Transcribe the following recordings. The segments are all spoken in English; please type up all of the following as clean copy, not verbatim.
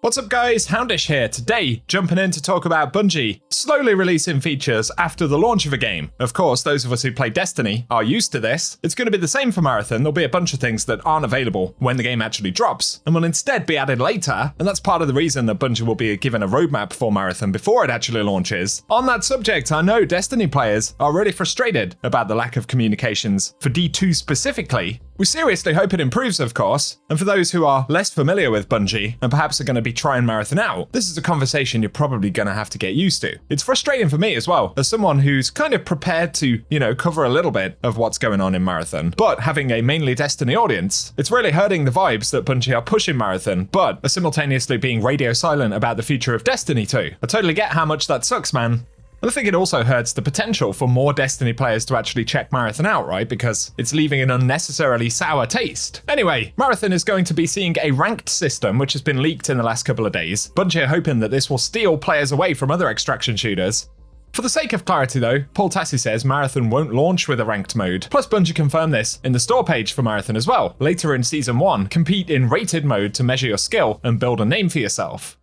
What's up guys, Houndish here. Today, jumping in to talk about Bungie slowly releasing features after the launch of a game. Of course, those of us who play Destiny are used to this. It's going to be the same for Marathon. There'll be a bunch of things that aren't available when the game actually drops and will instead be added later, and that's part of the reason that Bungie will be given a roadmap for Marathon before it actually launches. On that subject, I know Destiny players are really frustrated about the lack of communications for D2 specifically. We seriously hope it improves, of course, and for those who are less familiar with Bungie and perhaps are going to be trying Marathon out, this is a conversation you're probably going to have to get used to. It's frustrating for me as well, as someone who's kind of prepared to, cover a little bit of what's going on in Marathon, but having a mainly Destiny audience, it's really hurting the vibes that Bungie are pushing Marathon, but are simultaneously being radio silent about the future of Destiny 2. I totally get how much that sucks, man. And I think it also hurts the potential for more Destiny players to actually check Marathon out, right? Because it's leaving an unnecessarily sour taste. Anyway, Marathon is going to be seeing a ranked system, which has been leaked in the last couple of days. Bungie are hoping that this will steal players away from other extraction shooters. For the sake of clarity though, Paul Tassi says Marathon won't launch with a ranked mode. Plus Bungie confirmed this in the store page for Marathon as well. Later in Season 1, compete in rated mode to measure your skill and build a name for yourself.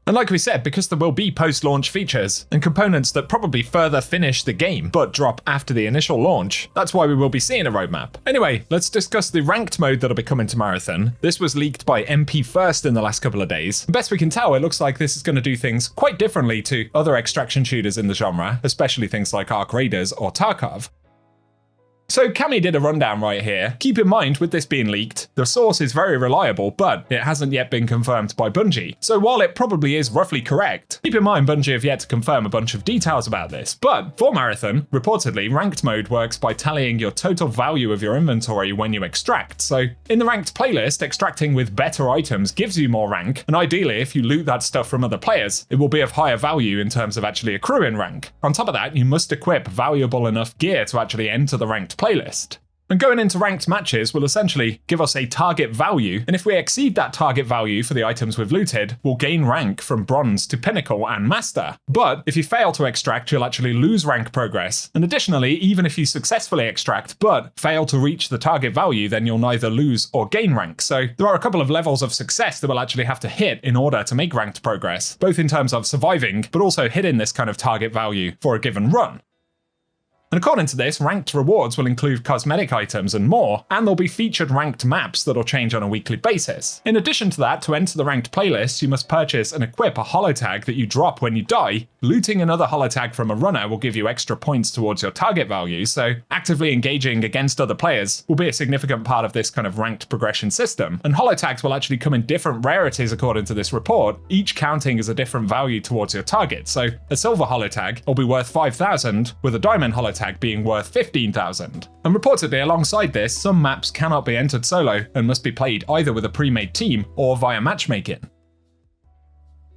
And like we said, because there will be post-launch features and components that probably further finish the game, but drop after the initial launch, that's why we will be seeing a roadmap. Anyway, let's discuss the ranked mode that'll be coming to Marathon. This was leaked by MP First in the last couple of days. Best we can tell, it looks like this is going to do things quite differently to other extraction shooters in the genre, especially things like Arc Raiders or Tarkov. So Cami did a rundown right here. Keep in mind, with this being leaked, the source is very reliable, but it hasn't yet been confirmed by Bungie. So while it probably is roughly correct, keep in mind Bungie have yet to confirm a bunch of details about this. But for Marathon, reportedly, ranked mode works by tallying your total value of your inventory when you extract. So in the ranked playlist, extracting with better items gives you more rank, and ideally, if you loot that stuff from other players, it will be of higher value in terms of actually accruing rank. On top of that, you must equip valuable enough gear to actually enter the ranked playlist. And going into ranked matches will essentially give us a target value, and if we exceed that target value for the items we've looted, we'll gain rank from bronze to pinnacle and master. But if you fail to extract, you'll actually lose rank progress. And additionally, even if you successfully extract but fail to reach the target value, then you'll neither lose or gain rank. So there are a couple of levels of success that we'll actually have to hit in order to make ranked progress, both in terms of surviving, but also hitting this kind of target value for a given run. And according to this, ranked rewards will include cosmetic items and more, and there'll be featured ranked maps that'll change on a weekly basis. In addition to that, to enter the ranked playlist, you must purchase and equip a holotag that you drop when you die. Looting another holotag from a runner will give you extra points towards your target value, so actively engaging against other players will be a significant part of this kind of ranked progression system. And holotags will actually come in different rarities according to this report, each counting as a different value towards your target. So a silver holotag will be worth 5,000, with a diamond holotag being worth 15,000. And reportedly alongside this, some maps cannot be entered solo and must be played either with a pre-made team or via matchmaking.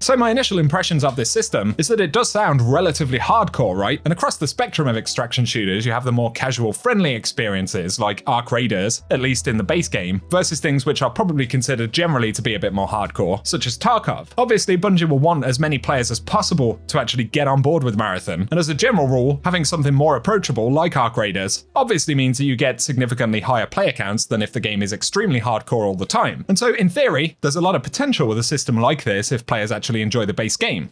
So my initial impressions of this system is that it does sound relatively hardcore, right? And across the spectrum of extraction shooters, you have the more casual, friendly experiences like Arc Raiders, at least in the base game, versus things which are probably considered generally to be a bit more hardcore, such as Tarkov. Obviously, Bungie will want as many players as possible to actually get on board with Marathon, and as a general rule, having something more approachable like Arc Raiders obviously means that you get significantly higher player counts than if the game is extremely hardcore all the time. And so in theory, there's a lot of potential with a system like this if players actually enjoy the base game.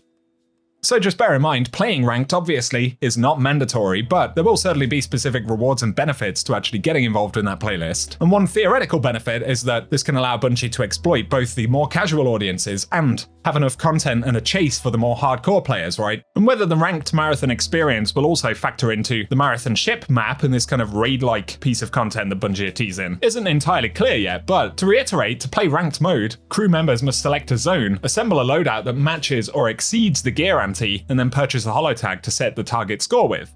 So just bear in mind, playing ranked obviously is not mandatory, but there will certainly be specific rewards and benefits to actually getting involved in that playlist. And one theoretical benefit is that this can allow Bungie to exploit both the more casual audiences and have enough content and a chase for the more hardcore players, right? And whether the ranked Marathon experience will also factor into the Marathon ship map and this kind of raid-like piece of content that Bungie are teasing isn't entirely clear yet, but to reiterate, to play ranked mode, crew members must select a zone, assemble a loadout that matches or exceeds the gear ante, and then purchase a holotag to set the target score with.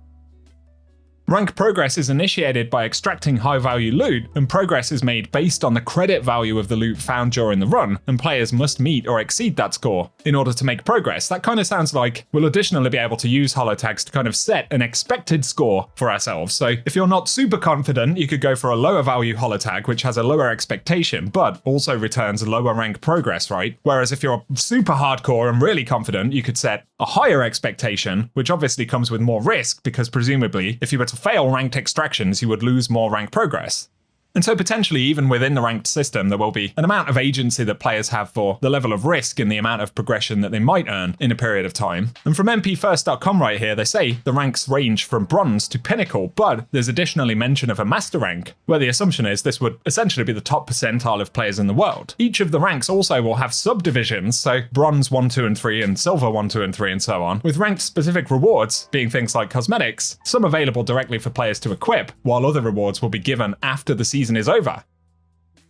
Rank progress is initiated by extracting high-value loot, and progress is made based on the credit value of the loot found during the run, and players must meet or exceed that score in order to make progress. That kind of sounds like we'll additionally be able to use holotags to kind of set an expected score for ourselves. So if you're not super confident, you could go for a lower value holotag, which has a lower expectation, but also returns lower rank progress, right? Whereas if you're super hardcore and really confident, you could set a higher expectation, which obviously comes with more risk, because presumably, if you were to fail ranked extractions, you would lose more rank progress. And so potentially even within the ranked system, there will be an amount of agency that players have for the level of risk and the amount of progression that they might earn in a period of time. And from mpfirst.com right here, they say the ranks range from bronze to pinnacle, but there's additionally mention of a master rank, where the assumption is this would essentially be the top percentile of players in the world. Each of the ranks also will have subdivisions, so bronze 1, 2, and 3, and silver 1, 2, and 3, and so on, with ranked specific rewards being things like cosmetics, some available directly for players to equip, while other rewards will be given after the season is over.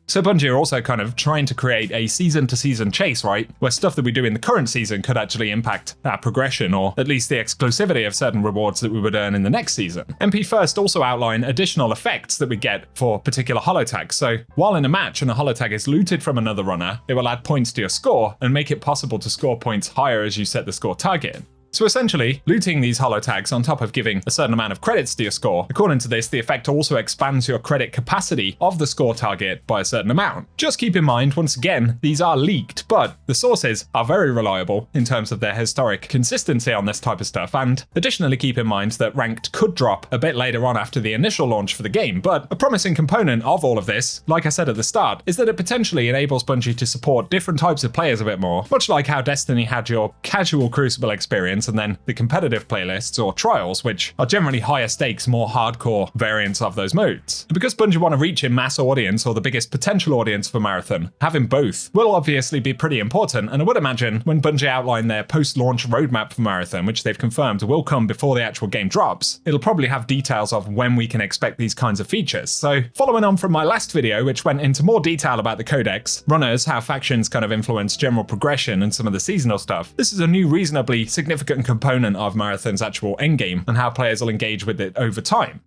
So Bungie are also kind of trying to create a season-to-season chase, right? Where stuff that we do in the current season could actually impact our progression, or at least the exclusivity of certain rewards that we would earn in the next season. MP First also outline additional effects that we get for particular holotags. So while in a match and a holotag is looted from another runner, it will add points to your score and make it possible to score points higher as you set the score target. So essentially, looting these holotags on top of giving a certain amount of credits to your score, according to this, the effect also expands your credit capacity of the score target by a certain amount. Just keep in mind, once again, these are leaked, but the sources are very reliable in terms of their historic consistency on this type of stuff, and additionally keep in mind that ranked could drop a bit later on after the initial launch for the game, but a promising component of all of this, like I said at the start, is that it potentially enables Bungie to support different types of players a bit more, much like how Destiny had your casual Crucible experience and then the competitive playlists or trials, which are generally higher stakes, more hardcore variants of those modes. And because Bungie want to reach a mass audience or the biggest potential audience for Marathon, having both will obviously be pretty important, and I would imagine when Bungie outline their post-launch roadmap for Marathon, which they've confirmed will come before the actual game drops, it'll probably have details of when we can expect these kinds of features. So following on from my last video, which went into more detail about the codex, runners, how factions kind of influence general progression and some of the seasonal stuff, this is a new reasonably significant component of Marathon's actual endgame and how players will engage with it over time.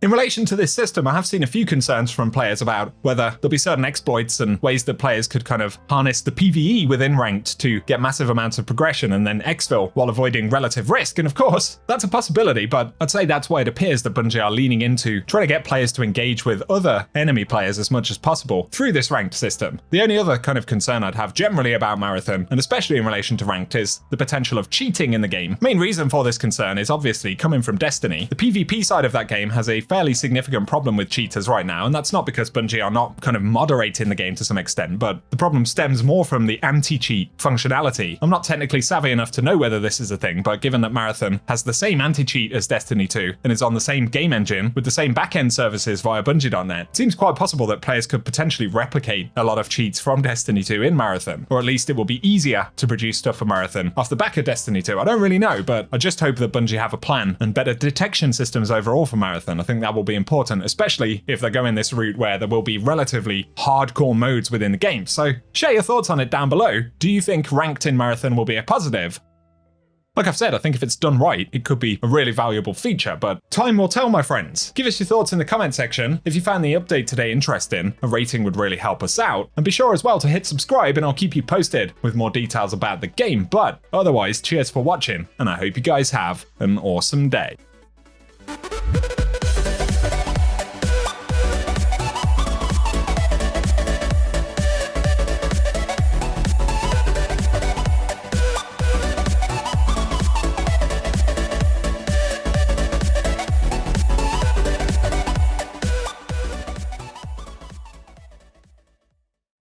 In relation to this system, I have seen a few concerns from players about whether there'll be certain exploits and ways that players could kind of harness the PvE within ranked to get massive amounts of progression and then exfil while avoiding relative risk. And of course, that's a possibility, but I'd say that's why it appears that Bungie are leaning into trying to get players to engage with other enemy players as much as possible through this ranked system. The only other kind of concern I'd have generally about Marathon, and especially in relation to ranked, is the potential of cheating in the game. Main reason for this concern is obviously coming from Destiny. The PvP side of that game has a fairly significant problem with cheaters right now, and that's not because Bungie are not kind of moderating the game to some extent, but the problem stems more from the anti-cheat functionality. I'm not technically savvy enough to know whether this is a thing, but given that Marathon has the same anti-cheat as Destiny 2 and is on the same game engine with the same back-end services via Bungie.net, it seems quite possible that players could potentially replicate a lot of cheats from Destiny 2 in Marathon, or at least it will be easier to produce stuff for Marathon off the back of Destiny 2. I don't really know, but I just hope that Bungie have a plan and better detection systems overall for Marathon. I think that will be important, especially if they're going this route where there will be relatively hardcore modes within the game. So share your thoughts on it down below. Do you think ranked in Marathon will be a positive? Like I've said, I think if it's done right, it could be a really valuable feature, but time will tell, my friends. Give us your thoughts in the comment section. If you found the update today interesting, a rating would really help us out. And be sure as well to hit subscribe and I'll keep you posted with more details about the game. But otherwise, cheers for watching, and I hope you guys have an awesome day.